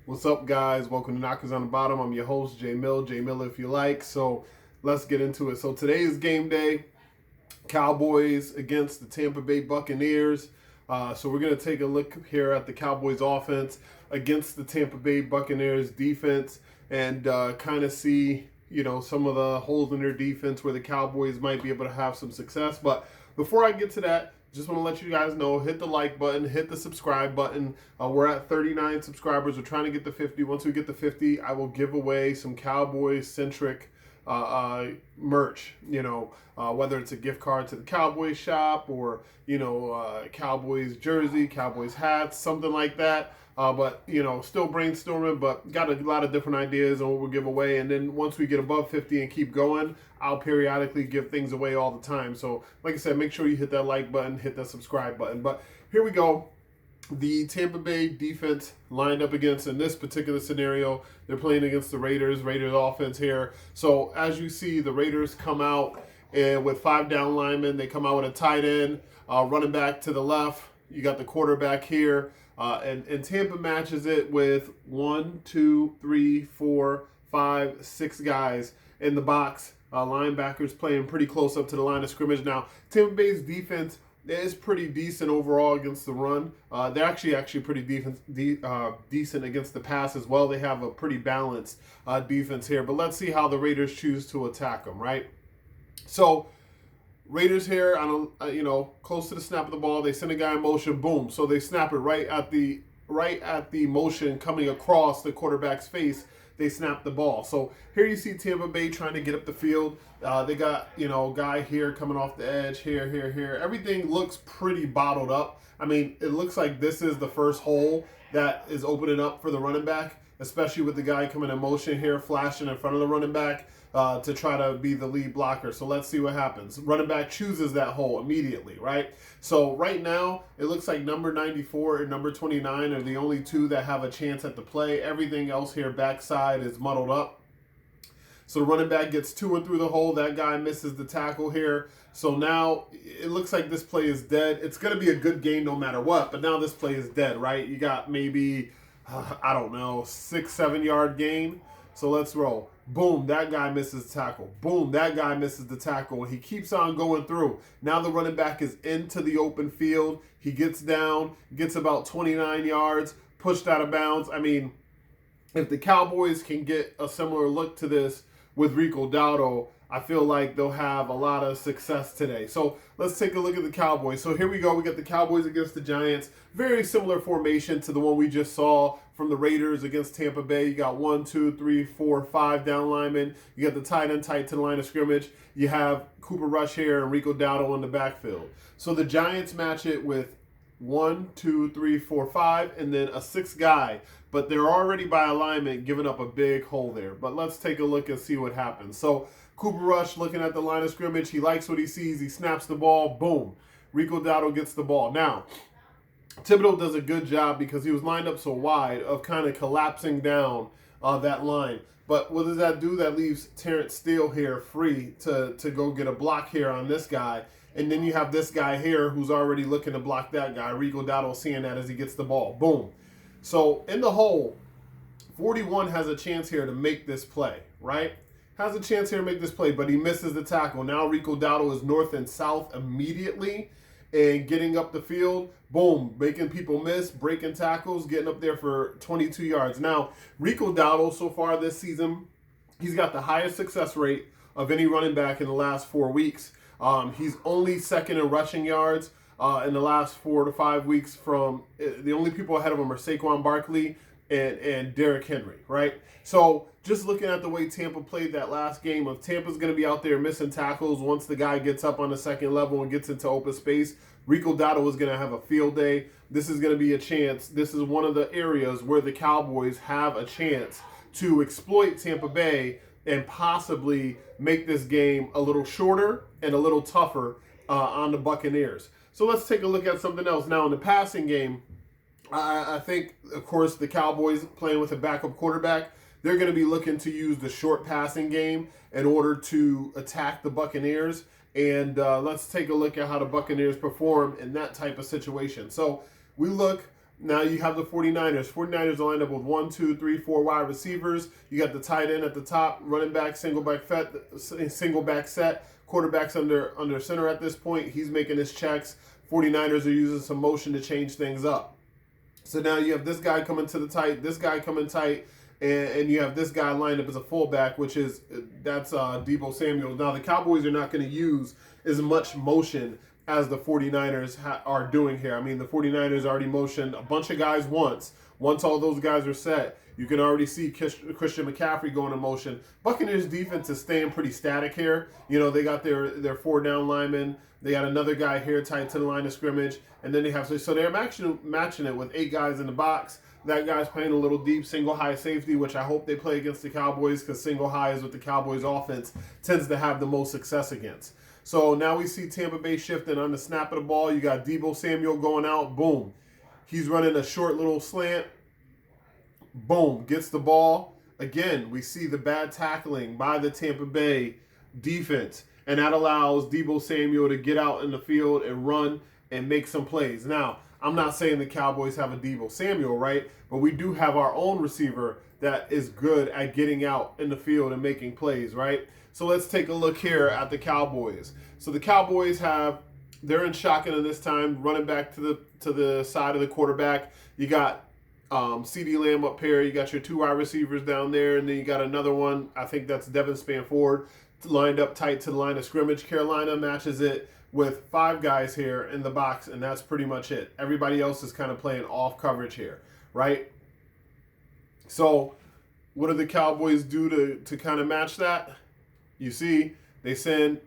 What's up, guys? Welcome to Knockers on the Bottom. I'm your host, J Mill. J Mill, if you like. So let's get into it. So today is game day. Cowboys against the Tampa Bay Buccaneers. So we're going to take a look here at the Cowboys offense against the Tampa Bay Buccaneers defense and kind of see, some of the holes in their defense where the Cowboys might be able to have some success. But before I get to that, just want to let you guys know, hit the like button, hit the subscribe button. We're at 39 subscribers. We're trying to get to 50. Once we get to 50, I will give away some Cowboys-centric merch, whether it's a gift card to the Cowboys shop or, Cowboys jersey, Cowboys hats, something like that. But, still brainstorming, but got a lot of different ideas on what we'll give away. And then once we get above 50 and keep going, I'll periodically give things away all the time. So, like I said, make sure you hit that like button, hit that subscribe button. But here we go. The Tampa Bay defense lined up against, in this particular scenario, they're playing against the Raiders offense here. So as you see, the Raiders come out and with 5 down linemen. They come out with a tight end, running back to the left. You got the quarterback here. And Tampa matches it with 1, 2, 3, 4, 5, 6 guys in the box. Linebackers playing pretty close up to the line of scrimmage. Now, Tampa Bay's defense is pretty decent overall against the run. They're actually pretty decent against the pass as well. They have a pretty balanced defense here. But let's see how the Raiders choose to attack them, right? So Raiders here, close to the snap of the ball. They send a guy in motion, boom. So they snap it right at the motion coming across the quarterback's face. They snap the ball. So here you see Tampa Bay trying to get up the field. They got, guy here coming off the edge, here. Everything looks pretty bottled up. I mean, it looks like this is the first hole that is opening up for the running back, especially with the guy coming in motion here, flashing in front of the running back to try to be the lead blocker. So let's see what happens. Running back chooses that hole immediately, right? So right now, it looks like number 94 and number 29 are the only two that have a chance at the play. Everything else here backside is muddled up. So the running back gets to and through the hole. That guy misses the tackle here. So now it looks like this play is dead. It's going to be a good game no matter what, but now this play is dead, right? You got maybe, 6, 7 yard gain. So let's roll. Boom, that guy misses the tackle. Boom, that guy misses the tackle. And he keeps on going through. Now the running back is into the open field. He gets down, gets about 29 yards, pushed out of bounds. I mean, if the Cowboys can get a similar look to this with Rico Dowdle, I feel like they'll have a lot of success today. So let's take a look at the Cowboys. So here we go. We got the Cowboys against the Giants. Very similar formation to the one we just saw from the Raiders against Tampa Bay. You got 1, 2, 3, 4, 5 down linemen. You got the tight end tight to the line of scrimmage. You have Cooper Rush here and Rico Dowdle in the backfield. So the Giants match it with 1, 2, 3, 4, 5, and then a 6th guy. But they're already by alignment giving up a big hole there. But let's take a look and see what happens. So Cooper Rush looking at the line of scrimmage. He likes what he sees. He snaps the ball. Boom. Rico Dowdle gets the ball. Now, Thibodeau does a good job because he was lined up so wide of kind of collapsing down that line. But what does that do? That leaves Terrence Steele here free to go get a block here on this guy. And then you have this guy here who's already looking to block that guy. Rico Dowdle seeing that as he gets the ball. Boom. So in the hole, 41 has a chance here to make this play, right? Has a chance here to make this play, but he misses the tackle. Now Rico Dowdle is north and south immediately and getting up the field. Boom, making people miss, breaking tackles, getting up there for 22 yards. Now, Rico Dowdle so far this season, he's got the highest success rate of any running back in the last 4 weeks. He's only second in rushing yards in the last 4 to 5 weeks from the only people ahead of him are Saquon Barkley and Derrick Henry, right? So just looking at the way Tampa played that last game, if Tampa's going to be out there missing tackles once the guy gets up on the second level and gets into open space, Rico Dowdle is going to have a field day. This is going to be a chance. This is one of the areas where the Cowboys have a chance to exploit Tampa Bay and possibly make this game a little shorter and a little tougher on the Buccaneers. So let's take a look at something else. Now in the passing game, I think, of course, the Cowboys playing with a backup quarterback, they're going to be looking to use the short passing game in order to attack the Buccaneers. And let's take a look at how the Buccaneers perform in that type of situation. So we look, Now you have the 49ers. 49ers lined up with 1, 2, 3, 4 wide receivers. You got the tight end at the top, running back, single back set. Quarterback's under center at this point. He's making his checks. 49ers are using some motion to change things up. So now you have this guy coming to the tight, this guy coming tight, and you have this guy lined up as a fullback, that's Deebo Samuel. Now the Cowboys are not going to use as much motion as the 49ers are doing here. I mean, the 49ers already motioned a bunch of guys once. Once all those guys are set, you can already see Christian McCaffrey going in motion. Buccaneers defense is staying pretty static here. You know, they got their 4 down linemen. They got another guy here tight to the line of scrimmage. And then they have, so they're matching it with 8 guys in the box. That guy's playing a little deep, single high safety, which I hope they play against the Cowboys, because single high is what the Cowboys offense tends to have the most success against. So now we see Tampa Bay shifting on the snap of the ball. You got Deebo Samuel going out. Boom. He's running a short little slant. Boom. Gets the ball. Again, we see the bad tackling by the Tampa Bay defense. And that allows Deebo Samuel to get out in the field and run and make some plays. Now, I'm not saying the Cowboys have a Deebo Samuel, right? But we do have our own receiver that is good at getting out in the field and making plays, right? So let's take a look here at the Cowboys. So the Cowboys they're in shotgun this time, running back to the side of the quarterback. You got CeeDee Lamb up here. You got your 2 wide receivers down there, and then you got another one. I think that's Devin Spanford lined up tight to the line of scrimmage. Carolina matches it with 5 guys here in the box, and that's pretty much it. Everybody else is kind of playing off coverage here, right? So what do the Cowboys do to kind of match that? You see, they send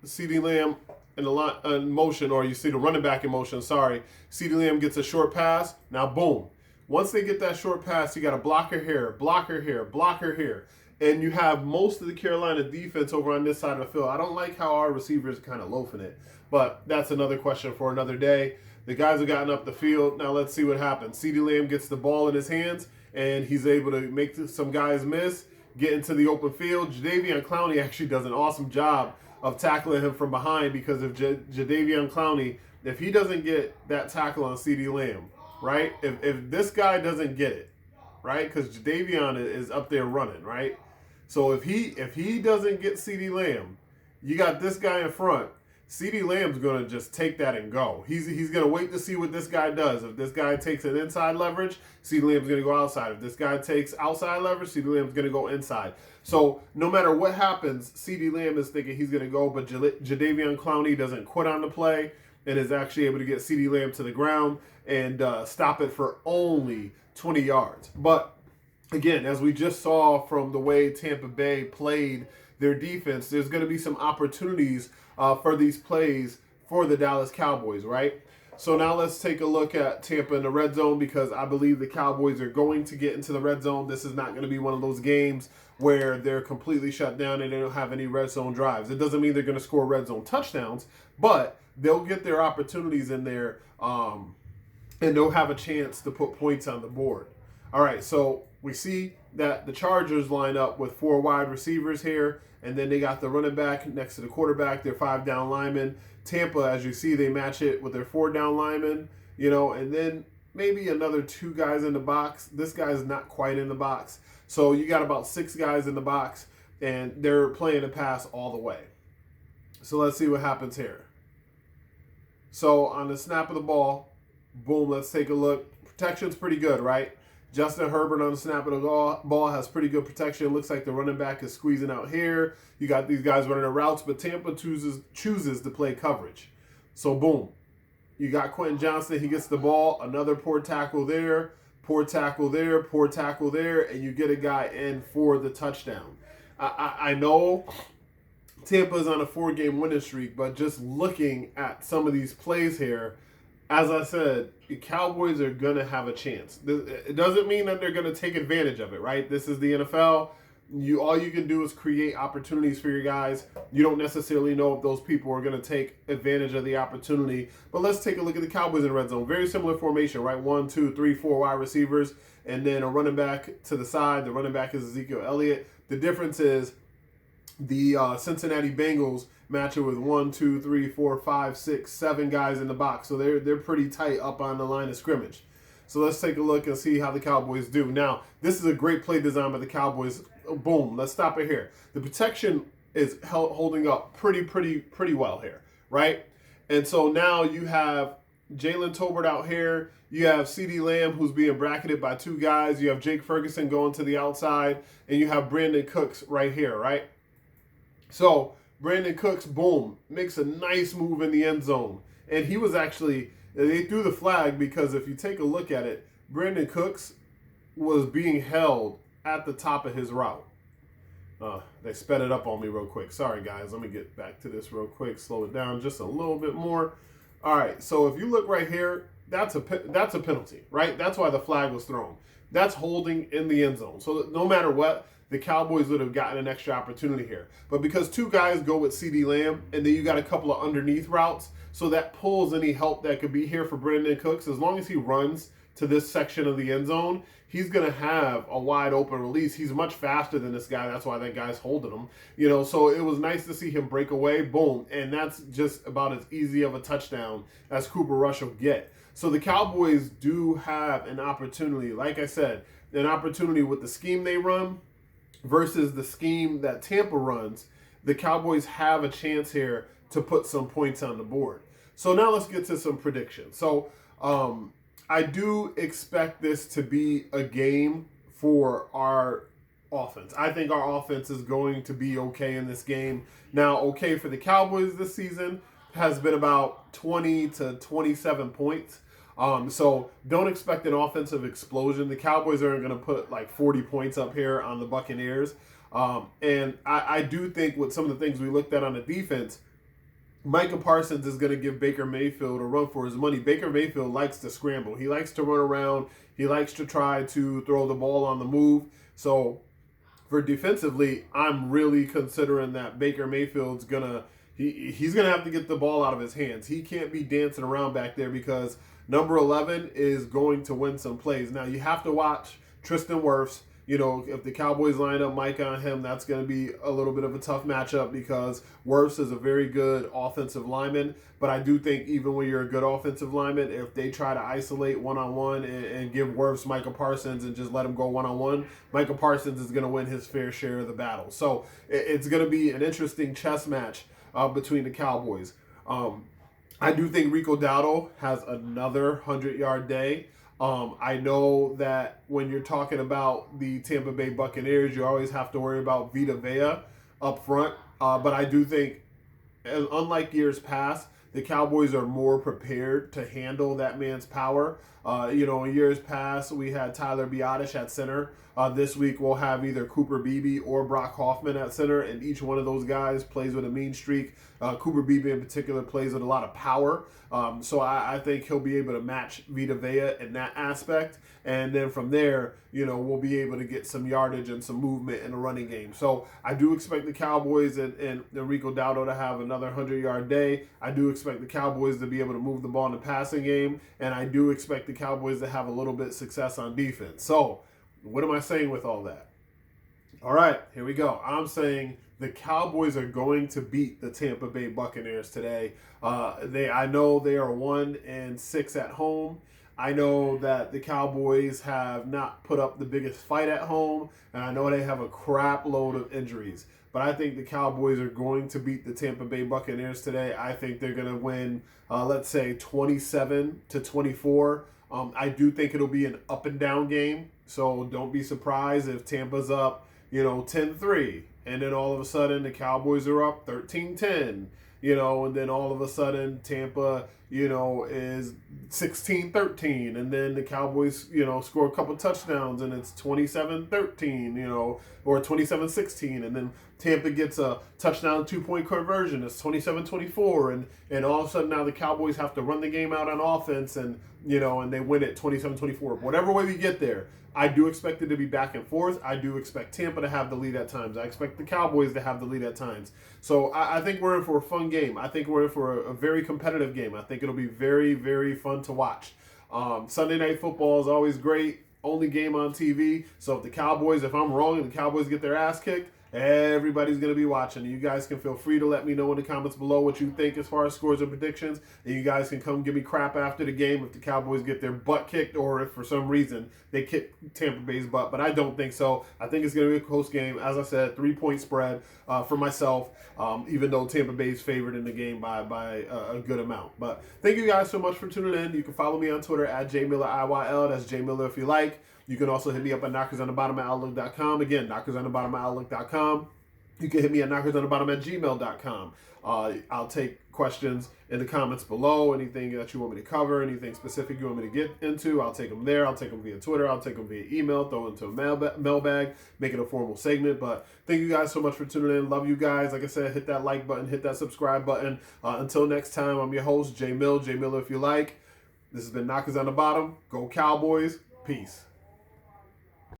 CeeDee Lamb in motion, or you see the running back in motion, sorry. CeeDee Lamb gets a short pass. Now, boom. Once they get that short pass, you got a blocker here, blocker here, blocker here. And you have most of the Carolina defense over on this side of the field. I don't like how our receivers are kind of loafing it, but that's another question for another day. The guys have gotten up the field. Now let's see what happens. CeeDee Lamb gets the ball in his hands, and he's able to make some guys miss, get into the open field. Jadeveon Clowney actually does an awesome job of tackling him from behind, because if Jadeveon Clowney, if he doesn't get that tackle on CeeDee Lamb, right? If this guy doesn't get it, right? Because Jadeveon is up there running, right? So if he doesn't get CeeDee Lamb, you got this guy in front. CeeDee Lamb's going to just take that and go. He's going to wait to see what this guy does. If this guy takes an inside leverage, CeeDee Lamb's going to go outside. If this guy takes outside leverage, CeeDee Lamb's going to go inside. So no matter what happens, CeeDee Lamb is thinking he's going to go, but Jadeveon Clowney doesn't quit on the play and is actually able to get CeeDee Lamb to the ground and stop it for only 20 yards. But again, as we just saw from the way Tampa Bay played their defense, there's going to be some opportunities for these plays for the Dallas Cowboys, right? So now let's take a look at Tampa in the red zone, because I believe the Cowboys are going to get into the red zone. This is not going to be one of those games where they're completely shut down and they don't have any red zone drives. It doesn't mean they're going to score red zone touchdowns, but they'll get their opportunities in there, and they'll have a chance to put points on the board. All right, so we see that the Chargers line up with 4 wide receivers here, and then they got the running back next to the quarterback, their 5 down linemen. Tampa, as you see, they match it with their 4 down linemen, and then maybe another 2 guys in the box. This guy's not quite in the box. So you got about 6 guys in the box, and they're playing the pass all the way. So let's see what happens here. So on the snap of the ball, boom, let's take a look. Protection's pretty good, right? Justin Herbert on the snap of the ball has pretty good protection. It looks like the running back is squeezing out here. You got these guys running the routes, but Tampa chooses to play coverage. So boom, you got Quentin Johnston. He gets the ball. Another poor tackle there, poor tackle there, poor tackle there, and you get a guy in for the touchdown. I know Tampa's on a 4-game winning streak, but just looking at some of these plays here, as I said, the Cowboys are going to have a chance. It doesn't mean that they're going to take advantage of it, right? This is the NFL. All you can do is create opportunities for your guys. You don't necessarily know if those people are going to take advantage of the opportunity. But let's take a look at the Cowboys in the red zone. Very similar formation, right? 1, 2, 3, 4 wide receivers, and then a running back to the side. The running back is Ezekiel Elliott. The difference is the Cincinnati Bengals match it with 1, 2, 3, 4, 5, 6, 7 guys in the box. So they're pretty tight up on the line of scrimmage. So let's take a look and see how the Cowboys do. Now, this is a great play design by the Cowboys. Boom, let's stop it here. The protection is holding up pretty well here, right? And so now you have Jalen Tolbert out here. You have CeeDee Lamb, who's being bracketed by two guys. You have Jake Ferguson going to the outside, and you have Brandon Cooks right here, right? So Brandon Cooks, boom, makes a nice move in the end zone. And he was actually, they threw the flag because if you take a look at it, Brandon Cooks was being held at the top of his route. They sped it up on me real quick. Sorry, guys. Let me get back to this real quick. Slow it down just a little bit more. All right. So if you look right here, that's a penalty, right? That's why the flag was thrown. That's holding in the end zone. So no matter what, the Cowboys would have gotten an extra opportunity here. But because two guys go with CeeDee Lamb, and then you got a couple of underneath routes, so that pulls any help that could be here for Brandon Cooks. As long as he runs to this section of the end zone, he's going to have a wide open release. He's much faster than this guy. That's why that guy's holding him. You know, so it was nice to see him break away. Boom. And that's just about as easy of a touchdown as Cooper Rush will get. So the Cowboys do have an opportunity, like I said, an opportunity with the scheme they run versus the scheme that Tampa runs. The Cowboys have a chance here to put some points on the board. So now let's get to some predictions. So I do expect this to be a game for our offense. I think our offense is going to be okay in this game. Now, okay for the Cowboys this season has been about 20 to 27 points. So don't expect an offensive explosion. The Cowboys aren't going to put like 40 points up here on the Buccaneers. And I do think with some of the things we looked at on the defense, Micah Parsons is going to give Baker Mayfield a run for his money. Baker Mayfield likes to scramble. He likes to run around. He likes to try to throw the ball on the move. So for defensively, I'm really considering that Baker Mayfield's going to he's going to have to get the ball out of his hands. He can't be dancing around back there because number 11 is going to win some plays. Now, you have to watch Tristan Wirfs. You know, if the Cowboys line up Mike on him, that's going to be a little bit of a tough matchup because Wirfs is a very good offensive lineman. But I do think even when you're a good offensive lineman, if they try to isolate one-on-one and give Wirfs Micah Parsons and just let him go one-on-one, Micah Parsons is going to win his fair share of the battle. So it's going to be an interesting chess match between the Cowboys. I do think Rico Dowdle has another 100-yard day. I know that when you're talking about the Tampa Bay Buccaneers, you always have to worry about Vita Vea up front. But I do think, unlike years past, the Cowboys are more prepared to handle that man's power. You know, in years past, we had Tyler Biadasz at center. This week, we'll have either Cooper Beebe or Brock Hoffman at center, and each one of those guys plays with a mean streak. Cooper Beebe in particular plays with a lot of power. So I think he'll be able to match Vita Vea in that aspect. And then from there, you know, we'll be able to get some yardage and some movement in the running game. So I do expect the Cowboys and Rico Dowdle to have another 100-yard day. I do expect the Cowboys to be able to move the ball in the passing game. And I do expect the Cowboys to have a little bit of success on defense. So what am I saying with all that? All right, here we go. I'm saying the Cowboys are going to beat the Tampa Bay Buccaneers today. I know they are 1-6 at home. I know that the Cowboys have not put up the biggest fight at home, and I know they have a crap load of injuries. But I think the Cowboys are going to beat the Tampa Bay Buccaneers today. I think they're going to win, let's say, 27-24. I do think it'll be an up and down game. So don't be surprised if Tampa's up, 10-3. And then all of a sudden the Cowboys are up 13-10. And then all of a sudden Tampa, is 16-13. And then the Cowboys, score a couple touchdowns and it's 27-13, or 27-16. And then Tampa gets a touchdown 2-point conversion. It's 27-24. And all of a sudden now the Cowboys have to run the game out on offense and they win it 27-24. Whatever way we get there, I do expect it to be back and forth. I do expect Tampa to have the lead at times. I expect the Cowboys to have the lead at times. So I think we're in for a fun game. I think we're in for a very competitive game. I think it'll be very, very fun to watch. Sunday Night Football is always great. Only game on TV. So if I'm wrong and the Cowboys get their ass kicked, Everybody's going to be watching. You guys can feel free to let me know in the comments below what you think as far as scores and predictions. And you guys can come give me crap after the game if the Cowboys get their butt kicked or if for some reason they kick Tampa Bay's butt. But I don't think so. I think it's going to be a close game. As I said, 3-point spread for myself, even though Tampa Bay's favored in the game by a good amount. But thank you guys so much for tuning in. You can follow me on Twitter at JMillerIYL. That's JMiller if you like. You can also hit me up at knockersonthebottom@outlook.com. Again, knockersonthebottom@outlook.com. You can hit me at knockersonthebottom@gmail.com. I'll take questions in the comments below. Anything that you want me to cover, anything specific you want me to get into, I'll take them there. I'll take them via Twitter. I'll take them via email, throw it into a mailbag, make it a formal segment. But thank you guys so much for tuning in. Love you guys. Like I said, hit that like button, hit that subscribe button. Until next time, I'm your host, J Miller if you like. This has been Knockers on the Bottom. Go Cowboys. Peace.